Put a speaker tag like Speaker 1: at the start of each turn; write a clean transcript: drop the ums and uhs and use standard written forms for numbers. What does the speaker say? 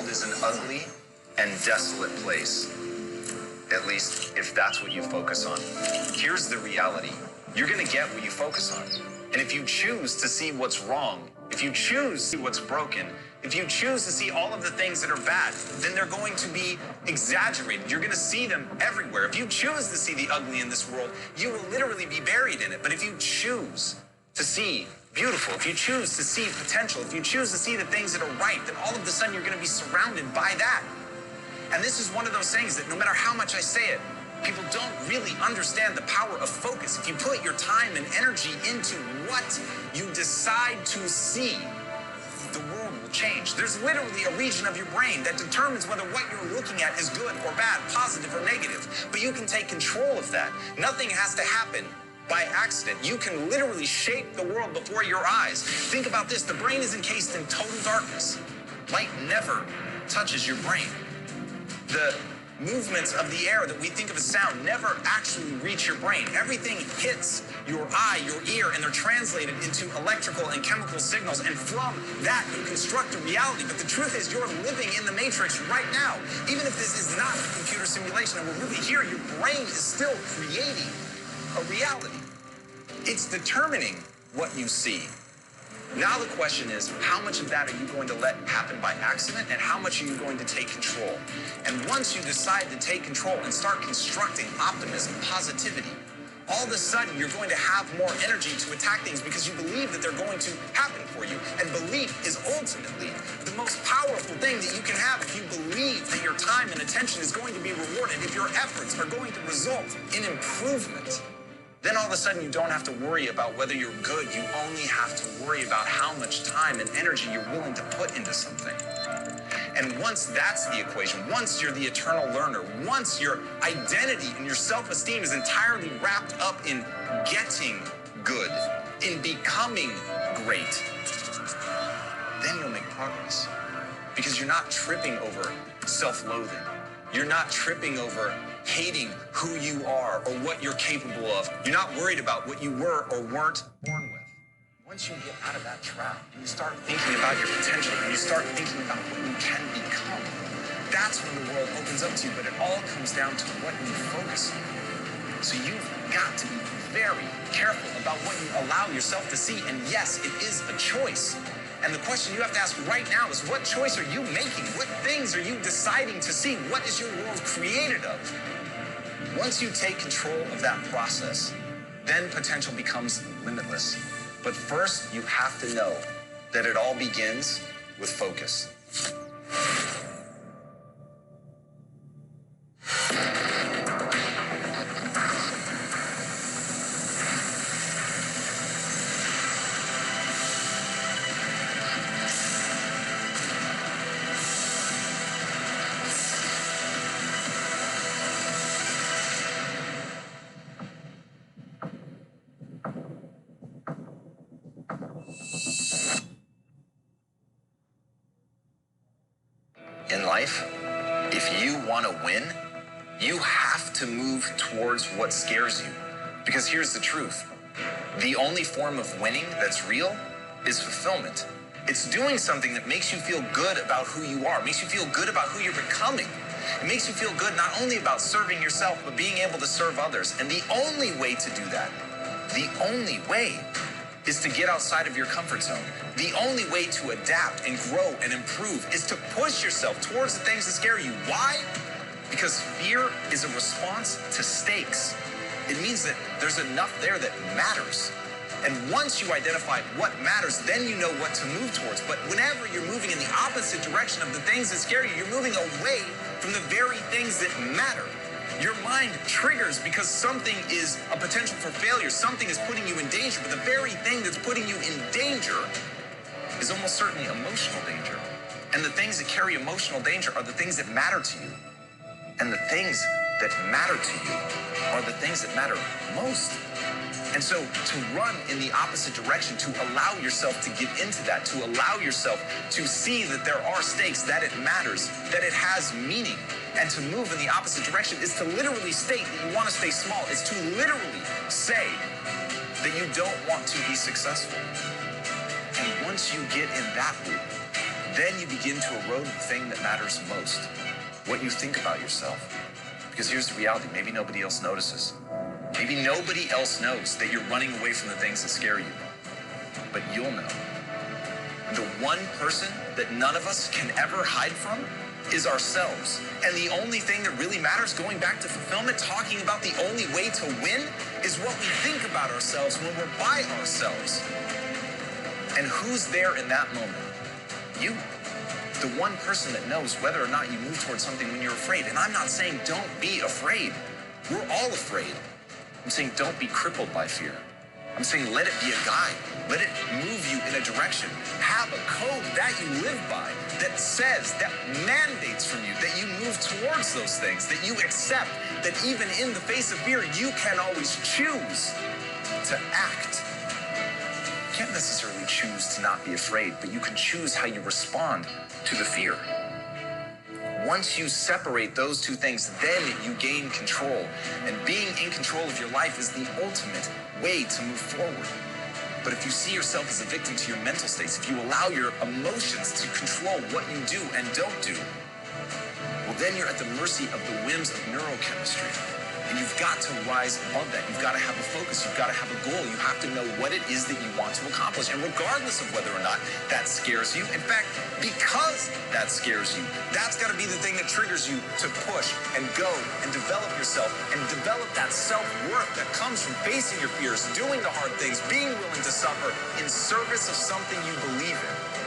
Speaker 1: world is an ugly and desolate place. At least, if that's what you focus on. Here's the reality. You're gonna get what you focus on. And if you choose to see what's wrong, if you choose to see what's broken, if you choose to see all of the things that are bad, then they're going to be exaggerated. You're gonna see them everywhere. If you choose to see the ugly in this world, you will literally be buried in it. But if you choose to see beautiful, if you choose to see potential, if you choose to see the things that are right, then all of a sudden you're gonna be surrounded by that. And this is one of those things that no matter how much I say it, people don't really understand the power of focus. If you put your time and energy into what you decide to see, the world will change. There's literally a region of your brain that determines whether what you're looking at is good or bad, positive or negative. But you can take control of that. Nothing has to happen by accident. You can literally shape the world before your eyes. Think about this. The brain is encased in total darkness. Light never touches your brain. The movements of the air that we think of as sound never actually reach your brain. Everything hits your eye, your ear, and they're translated into electrical and chemical signals. And from that, you construct a reality. But the truth is, you're living in the matrix right now. Even if this is not a computer simulation and we're really here, your brain is still creating a reality. It's determining what you see. Now the question is, how much of that are you going to let happen by accident, and how much are you going to take control? And once you decide to take control and start constructing optimism, positivity, all of a sudden you're going to have more energy to attack things because you believe that they're going to happen for you. And belief is ultimately the most powerful thing that you can have. If you believe that your time and attention is going to be rewarded, if your efforts are going to result in improvement, then all of a sudden you don't have to worry about whether you're good. You only have to worry about how much time and energy you're willing to put into something. And once that's the equation, once you're the eternal learner, once your identity and your self-esteem is entirely wrapped up in getting good, in becoming great, then you'll make progress. Because you're not tripping over self-loathing. You're not tripping over hating who you are or what you're capable of. You're not worried about what you were or weren't born with. Once you get out of that trap and you start thinking about your potential and you start thinking about what you can become, that's when the world opens up to you. But it all comes down to what you focus on. So you've got to be very careful about what you allow yourself to see. And yes, it is a choice. And the question you have to ask right now is, what choice are you making? What things are you deciding to see? What is your world created of? Once you take control of that process, then potential becomes limitless. But first, you have to know that it all begins with focus. In life, if you want to win, you have to move towards what scares you. Because here's the truth. The only form of winning that's real is fulfillment. It's doing something that makes you feel good about who you are, makes you feel good about who you're becoming. It makes you feel good not only about serving yourself, but being able to serve others. And the only way to do that, the only way, is to get outside of your comfort zone. The only way to adapt and grow and improve is to push yourself towards the things that scare you. Why? Because fear is a response to stakes. It means that there's enough there that matters. And once you identify what matters, then you know what to move towards. But whenever you're moving in the opposite direction of the things that scare you, you're moving away from the very things that matter. Your mind triggers because something is a potential for failure. Something is putting you in danger. But the very thing that's putting you in danger is almost certainly emotional danger. And the things that carry emotional danger are the things that matter to you. And the things that matter to you are the things that matter most. And so to run in the opposite direction, to allow yourself to get into that, to allow yourself to see that there are stakes, that it matters, that it has meaning, and to move in the opposite direction is to literally state that you want to stay small. It's to literally say that you don't want to be successful. And once you get in that loop, then you begin to erode the thing that matters most, what you think about yourself. Because here's the reality, maybe nobody else notices. Maybe nobody else knows that you're running away from the things that scare you. But you'll know. The one person that none of us can ever hide from is ourselves. And the only thing that really matters, going back to fulfillment, talking about the only way to win is what we think about ourselves when we're by ourselves. And who's there in that moment? You. The one person that knows whether or not you move towards something when you're afraid. And I'm not saying don't be afraid. We're all afraid. I'm saying don't be crippled by fear. I'm saying let it be a guide. Let it move you in a direction. Have a code that you live by that says, that mandates from you, that you move towards those things, that you accept that even in the face of fear, you can always choose to act. You can't necessarily choose to not be afraid, but you can choose how you respond to the fear. Once you separate those two things, then you gain control. And being in control of your life is the ultimate way to move forward. But if you see yourself as a victim to your mental states, if you allow your emotions to control what you do and don't do, well, then you're at the mercy of the whims of neurochemistry. And you've got to rise above that. You've got to have a focus. You've got to have a goal. You have to know what it is that you want to accomplish. And regardless of whether or not that scares you, in fact, because that scares you, that's got to be the thing that triggers you to push and go and develop yourself and develop that self-worth that comes from facing your fears, doing the hard things, being willing to suffer in service of something you believe in.